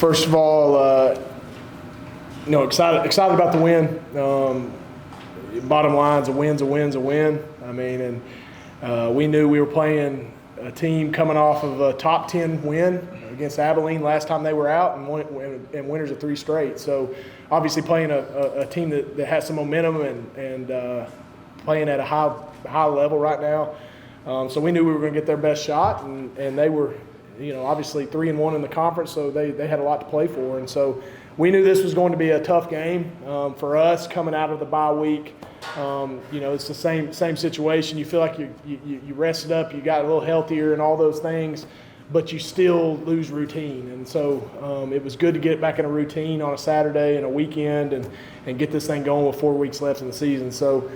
First of all, excited about the win. Bottom line is a win's a win's a win. I mean, and we knew we were playing a team coming off of a top 10 win against Abilene last time they were out, and winners of 3 straight. So obviously playing a team that has some momentum and playing at a high level right now. So we knew we were going to get their best shot, and they were, obviously 3-1 in the conference, so they had a lot to play for. And so we knew this was going to be a tough game for us coming out of the bye week. It's the same situation. You feel like you rested up, you got a little healthier and all those things, but you still lose routine. And so it was good to get back in a routine on a Saturday and a weekend and get this thing going with 4 weeks left in the season. So,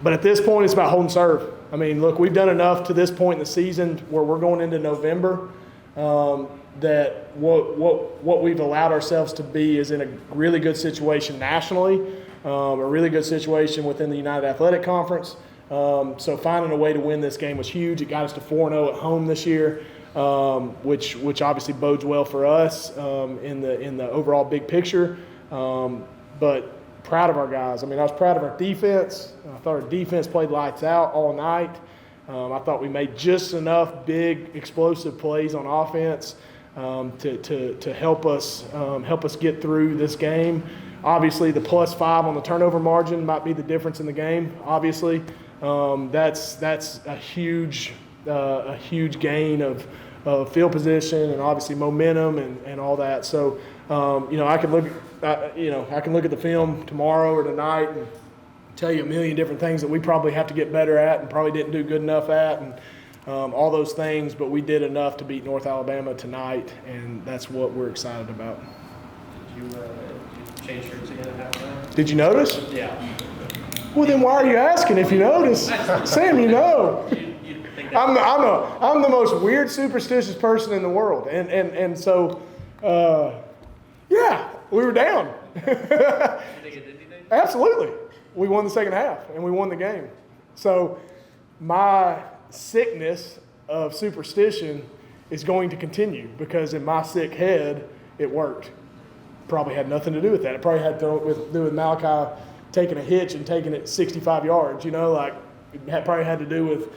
but at this point, it's about holding serve. I mean, look, we've done enough to this point in the season where we're going into November that what we've allowed ourselves to be is in a really good situation nationally, a really good situation within the United Athletic Conference. So finding a way to win this game was huge. It got us to 4-0 at home this year, which obviously bodes well for us in the overall big picture. But proud of our guys. I mean, I was proud of our defense. I thought our defense played lights out all night. I thought we made just enough big explosive plays on offense to help us get through this game. Obviously, the +5 on the turnover margin might be the difference in the game. Obviously, that's a huge gain of field position and obviously momentum and all that. So I can look at the film tomorrow or tonight and tell you a million different things that we probably have to get better at and probably didn't do good enough at, and all those things, but we did enough to beat North Alabama tonight, and that's what we're excited about. Did you change shirts again at halftime? Did you notice? Yeah. Well, then why are you asking if you notice? Sam, you know. You think that I'm the most weird, superstitious person in the world, and so yeah, we were down. you think it did anything? Absolutely. We won the second half, and we won the game. So my sickness of superstition is going to continue because in my sick head, it worked. Probably had nothing to do with that. It probably had to do with Malachi taking a hitch and taking it 65 yards, like it probably had to do with,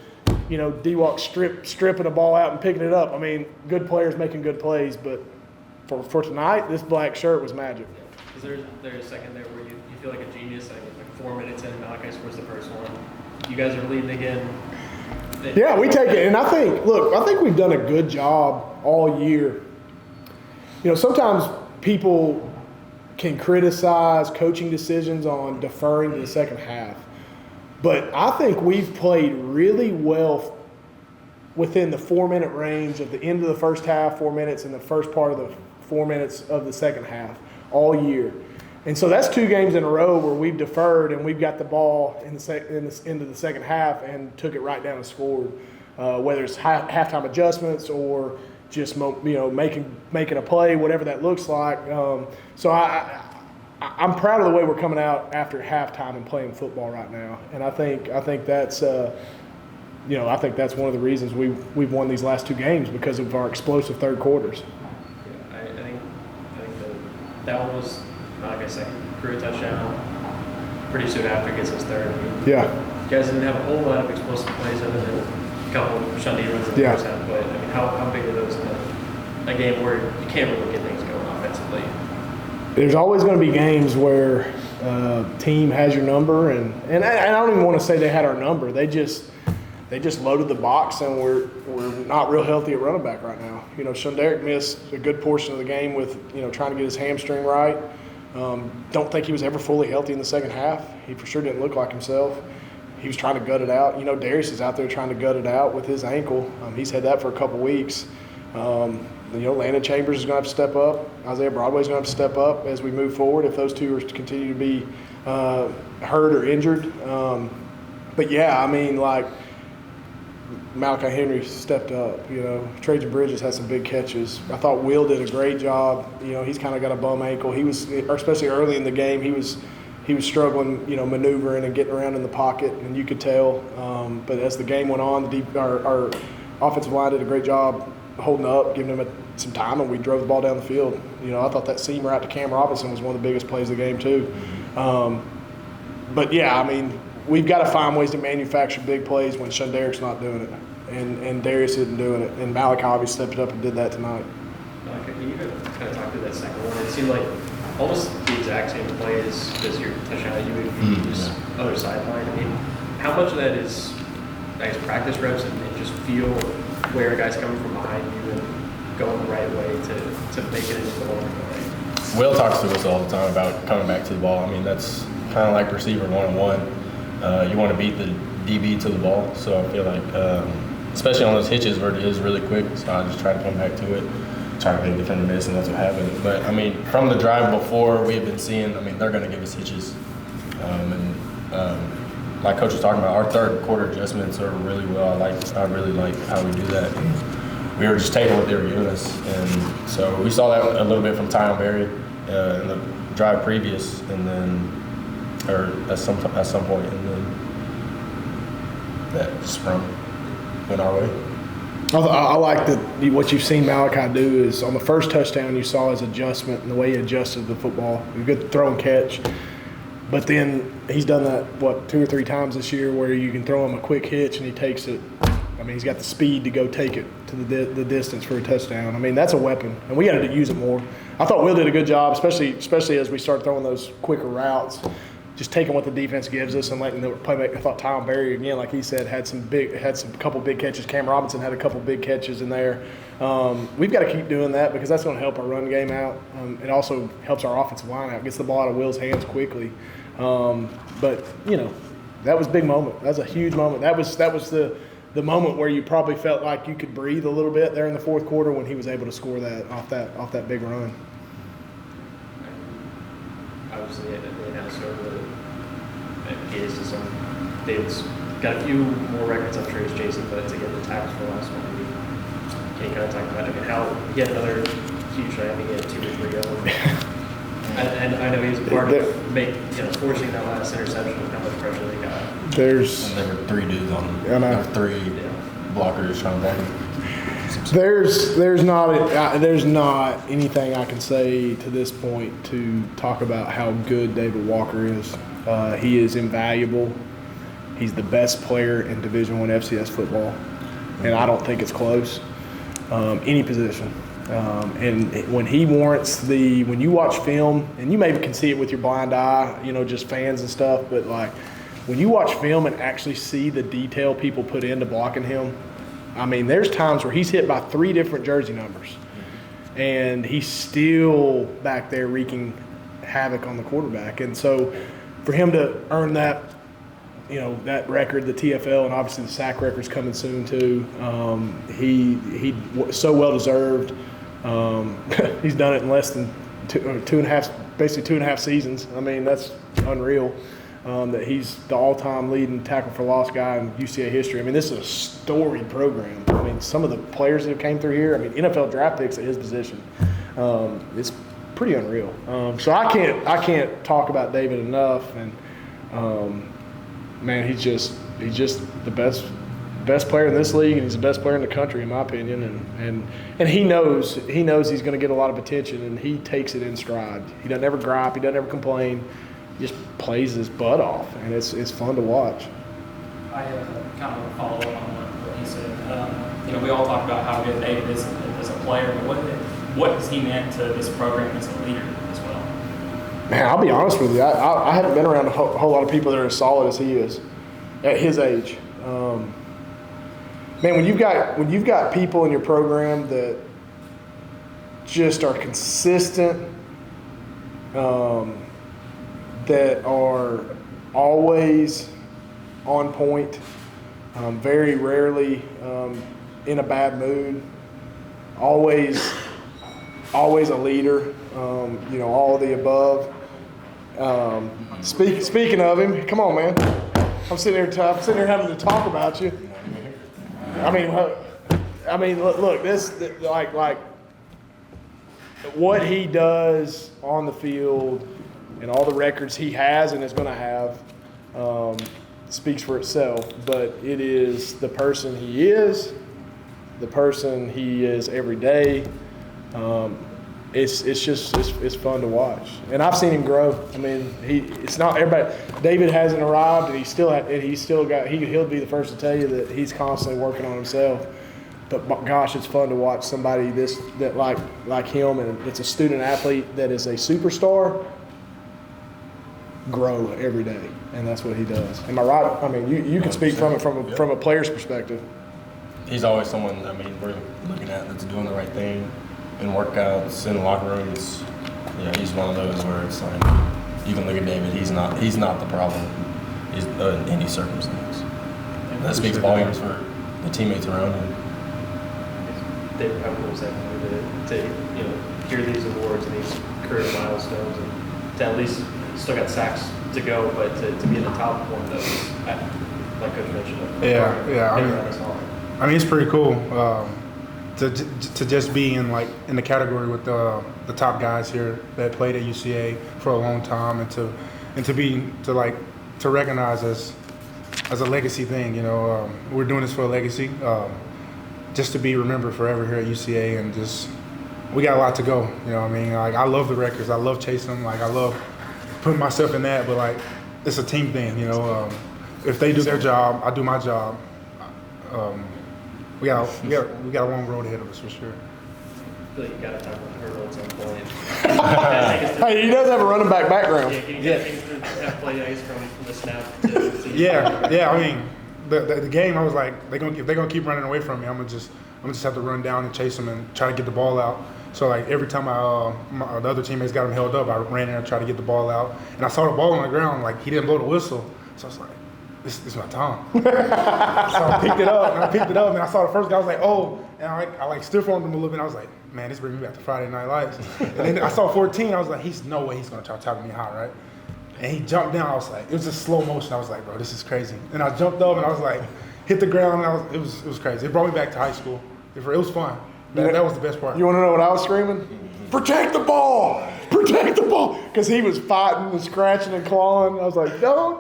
D-Walk stripping a ball out and picking it up. I mean, good players making good plays, but for tonight, this black shirt was magic. Is there a second there where you feel like a genius, like 4 minutes in, Malachi scores the first one, you guys are leading again? Yeah, we take it, and I think we've done a good job all year. Sometimes people can criticize coaching decisions on deferring to the second half, but I think we've played really well within the 4-minute range of the end of the first half, 4 minutes, and the first part of the 4 minutes of the second half all year. And so that's 2 games in a row where we've deferred and we've got the ball in the end of the second half and took it right down and scored, whether it's halftime adjustments or just making a play, whatever that looks like. So I'm proud of the way we're coming out after halftime and playing football right now, and I think that's I think that's one of the reasons we've won these last 2 games because of our explosive third quarters. Yeah, I think that one was, like I said, career touchdown. Pretty soon after gets his third. Yeah. You guys didn't have a whole lot of explosive plays other than a couple of Shundy runs in the first half, but I mean, how big are those in a game where you can't really get things going offensively? There's always going to be games where team has your number, and I don't even want to say they had our number. They just loaded the box, and we're not real healthy at running back right now. Shunderick missed a good portion of the game with trying to get his hamstring right. Don't think he was ever fully healthy in the second half. He for sure didn't look like himself. He was trying to gut it out. Darius is out there trying to gut it out with his ankle. He's had that for a couple weeks. Landon Chambers is going to have to step up. Isaiah Broadway's going to have to step up as we move forward if those 2 are to continue to be hurt or injured. But yeah, I mean, like, Malachi Henry stepped up. Trajan Bridges had some big catches. I thought Will did a great job. He's kind of got a bum ankle. He was, especially early in the game, he was struggling, maneuvering and getting around in the pocket, and you could tell. But as the game went on, our offensive line did a great job holding up, giving him some time, and we drove the ball down the field. You know, I thought that seam route to Cam Robinson was one of the biggest plays of the game too. But yeah, I mean, we've got to find ways to manufacture big plays when Shunderek's not doing it, and Darius isn't doing it, and Malachi obviously stepped up and did that tonight. Can you even kind of talk through that second one? It seemed like almost the exact same play as your touchdown at UAB, just other sideline. I mean, how much of that is, I guess, practice reps and just feel where a guy's coming from behind you and going the right way to make it into the ball right? Will talks to us all the time about coming back to the ball. I mean, that's kind of like receiver one-on-one. You want to beat the DB to the ball, so I feel like, especially on those hitches where it is really quick, so I just try to come back to it, try to make the defender miss, and that's what happened. But, I mean, from the drive before, we have been seeing, I mean, they're going to give us hitches. Like Coach was talking about, our third quarter adjustments are really well. I really like how we do that. And we were just taking what they were giving us. And so we saw that a little bit from Tyon Berry in the drive previous, and then or at some point, and then that just went our way. I like that what you've seen Malachi do is on the first touchdown you saw his adjustment and the way he adjusted the football. A good throw and catch. But then he's done that, 2 or 3 times this year where you can throw him a quick hitch and he takes it. I mean, he's got the speed to go take it to the distance for a touchdown. I mean, that's a weapon, and we got to use it more. I thought Will did a good job, especially as we start throwing those quicker routes, just taking what the defense gives us and letting the playmaker. I thought Tyon Berry, again, like he said, had some couple big catches. Cam Robinson had a couple big catches in there. We've got to keep doing that because that's going to help our run game out. It also helps our offensive line out, gets the ball out of Will's hands quickly. But you know, that was a big moment. That was a huge moment. That was the moment where you probably felt like you could breathe a little bit there in the fourth quarter when he was able to score that off that big run. Obviously, the announcer is David's got a few more records, I'm sure, as Jason, but to get the tackles for the last one, can you kind of talk about it? I mean, how he had another huge night. I think he had 2 or 3 of them. And I know he was a part of forcing that last interception with how much pressure they got. There were 3 dudes on him. There were 3 blockers trying to block him. There's not anything I can say to this point to talk about how good David Walker is. He is invaluable. He's the best player in Division I FCS football, and I don't think it's close. Any position. And when he warrants when you watch film, and you maybe can see it with your blind eye, just fans and stuff, but like when you watch film and actually see the detail people put into blocking him, I mean, there's times where he's hit by 3 different jersey numbers, and he's still back there wreaking havoc on the quarterback. And so for him to earn that, that record, the TFL, and obviously the sack record's coming soon too, he so well deserved. He's done it in less than 2.5 seasons. I mean, that's unreal. That he's the all-time leading tackle for loss guy in UCA history. I mean, this is a storied program. I mean, some of the players that have came through here, I mean, NFL draft picks at his position. It's pretty unreal. So I can't talk about David enough. And man, he's just the best player in this league, and he's the best player in the country, in my opinion. And he knows he's going to get a lot of attention, and he takes it in stride. He doesn't ever gripe. He doesn't ever complain. He just plays his butt off, and it's fun to watch. I kind of follow up on what he said. We all talk about how good David is as a player, but what has he meant to this program as a leader as well? Man, I'll be honest with you. I haven't been around a whole lot of people that are as solid as he is at his age. Man, when you've got people in your program that just are consistent, that are always on point, very rarely in a bad mood, always a leader, all of the above. Speaking of him, come on, man. I'm sitting here having to talk about you. I mean, look, this like what he does on the field and all the records he has and is going to have speaks for itself. But it is the person he is, the person he is every day, It's fun to watch, and I've seen him grow. I mean, it's not everybody. David hasn't arrived, and he'll be the first to tell you that he's constantly working on himself. But gosh, it's fun to watch somebody that like him, and it's a student athlete that is a superstar, grow every day, and that's what he does. Am I right? I mean, you can speak from a player's perspective. He's always someone, we're looking at that's doing the right thing in workouts, in the locker rooms. Yeah, he's one of those where it's like, you can look at David, he's not the problem. He's in any circumstance. And that speaks volumes for the teammates around him. David, how cool is that to hear these awards and these career milestones, and to at least still got sacks to go, but to be in the top one of those, like Coach mentioned. I mean, it's pretty cool to just be in the category with the top guys here that played at UCA for a long time, and to recognize as a legacy thing. We're doing this for a legacy, just to be remembered forever here at UCA, and just we got a lot to go. I love the records, I love chasing them, I love putting myself in that, but it's a team thing. If they do their job, I do my job. We got a long road ahead of us for sure. I feel like you got to talk about Hurdle at some point. Hey, he does have a running back background. Yeah, can you get things through that play from the snap to Yeah. I mean, the game, I was like, if they're gonna keep running away from me, I'm gonna just have to run down and chase them and try to get the ball out. So every time the other teammates got him held up, I ran in and tried to get the ball out, and I saw the ball on the ground, he didn't blow the whistle, so I was like, this is my time. So I picked it up, and I saw the first guy. I was like, oh, and I stiff armed him a little bit. I was like, man, this brings me back to Friday Night Lights. And then I saw 14. I was like, he's no way he's gonna try to tackle me high, right? And he jumped down. I was like, it was just slow motion. I was like, bro, this is crazy. And I jumped up, and I was like, hit the ground, and it was crazy. It brought me back to high school. It was fun. That was the best part. You want to know what I was screaming? Protect the ball! Protect the ball! Because he was fighting and scratching and clawing. I was like, don't.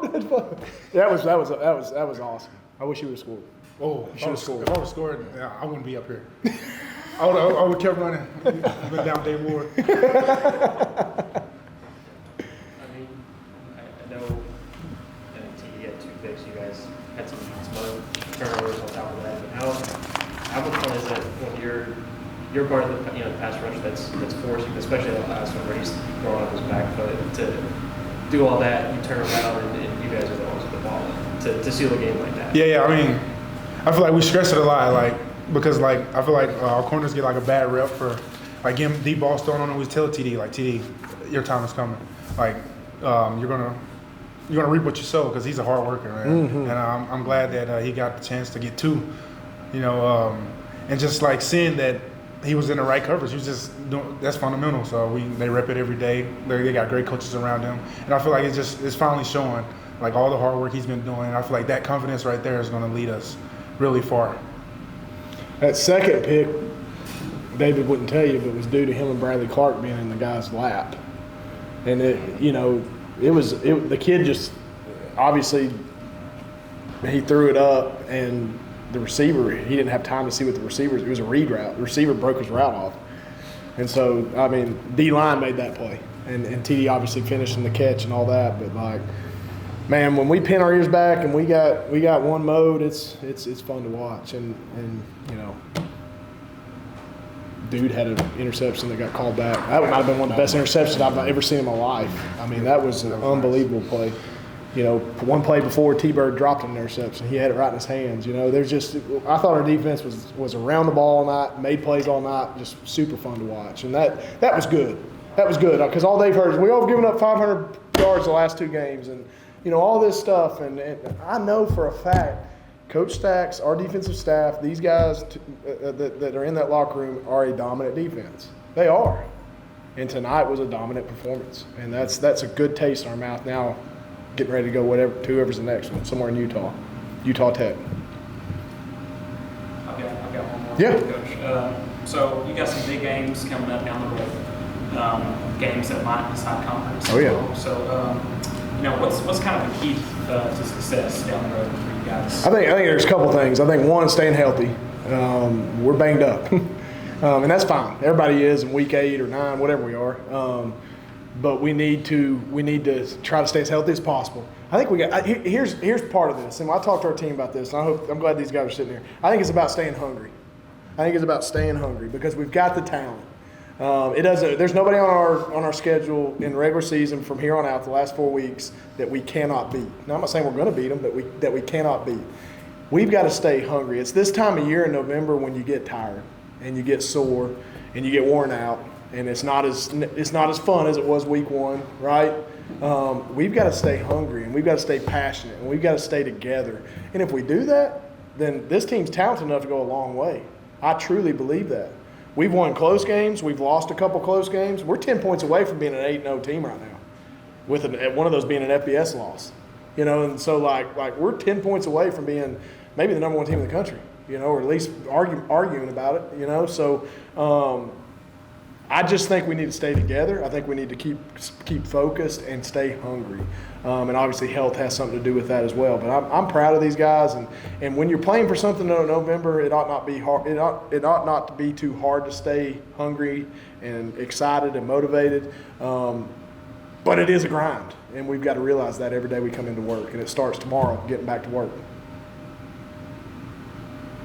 That was awesome. I wish he would have scored. Oh, he should have scored. If I would have scored, I wouldn't be up here. I would have kept running. Been down Dave Ward. I know he had 2 picks. You guys had some turnovers on top of that. But how much fun is it when you're part of the pass rush that's forcing, especially that last one where he's throwing up his back foot, to do all that, you turn around and you guys are the ones with the ball to seal a game like that? Yeah. I mean, I feel like we stress it a lot, because I feel like our corners get a bad rep for getting deep balls thrown on them. We tell TD TD, your time is coming. You're gonna reap what you sow, because he's a hard worker, man. Mm-hmm. And I'm glad that he got the chance to get 2. And just seeing that he was in the right coverage, he was just that's fundamental. So they rep it every day. They got great coaches around them, and I feel like it's finally showing all the hard work he's been doing. And I feel like that confidence right there is going to lead us really far. That second pick, David wouldn't tell you, but it was due to him and Bradley Clark being in the guy's lap, and the kid just obviously he threw it up and. The receiver, he didn't have time to see what the receivers. It was a read route. The receiver broke his route off, and so D-line made that play, and TD obviously finishing the catch and all that. But man, when we pin our ears back and we got one mode, it's fun to watch. And dude had an interception that got called back. That might have been one of the best interceptions I've ever seen in my life. That was an unbelievable play. One play before T-Bird dropped an interception, he had it right in his hands. I thought our defense was around the ball all night, made plays all night, just super fun to watch. And that was good. That was good, because all they've heard is, we've given up 500 yards the last 2 games, and all this stuff. And I know for a fact, Coach Stacks, our defensive staff, these guys that are in that locker room are a dominant defense. They are. And tonight was a dominant performance, and that's a good taste in our mouth now. Getting ready to go whoever's the next one, somewhere in Utah Tech. I've got one more. Yeah. Coach. So you got some big games coming up down the road, games that might decide conference. Oh yeah. So what's kind of the key to success down the road for you guys? I think there's a couple things. I think one, staying healthy. We're banged up. And that's fine. Everybody is in week 8 or 9, whatever we are. But we need to try to stay as healthy as possible. I think here's part of this, and I talked to our team about this, and I'm glad these guys are sitting here. I think it's about staying hungry. Because we've got the talent. There's nobody on our schedule in regular season from here on out the last 4 weeks that we cannot beat. Now I'm not saying we're going to beat them, but that we cannot beat. We've got to stay hungry. It's this time of year in November when you get tired and you get sore and you get worn out, and it's not as fun as it was week 1, right? We've got to stay hungry, and we've got to stay passionate, and we've got to stay together. And if we do that, then this team's talented enough to go a long way. I truly believe that. We've won close games. We've lost a couple close games. We're 10 points away from being an 8-0 team right now, with one of those being an FBS loss. And so like we're 10 points away from being maybe the number 1 team in the country, or at least arguing about it, So I just think we need to stay together. I think we need to keep focused and stay hungry. And obviously health has something to do with that as well. But I'm proud of these guys. And when you're playing for something in November, it ought not be hard. It ought not to be too hard to stay hungry and excited and motivated. But it is a grind, and we've got to realize that every day we come into work. And it starts tomorrow, getting back to work.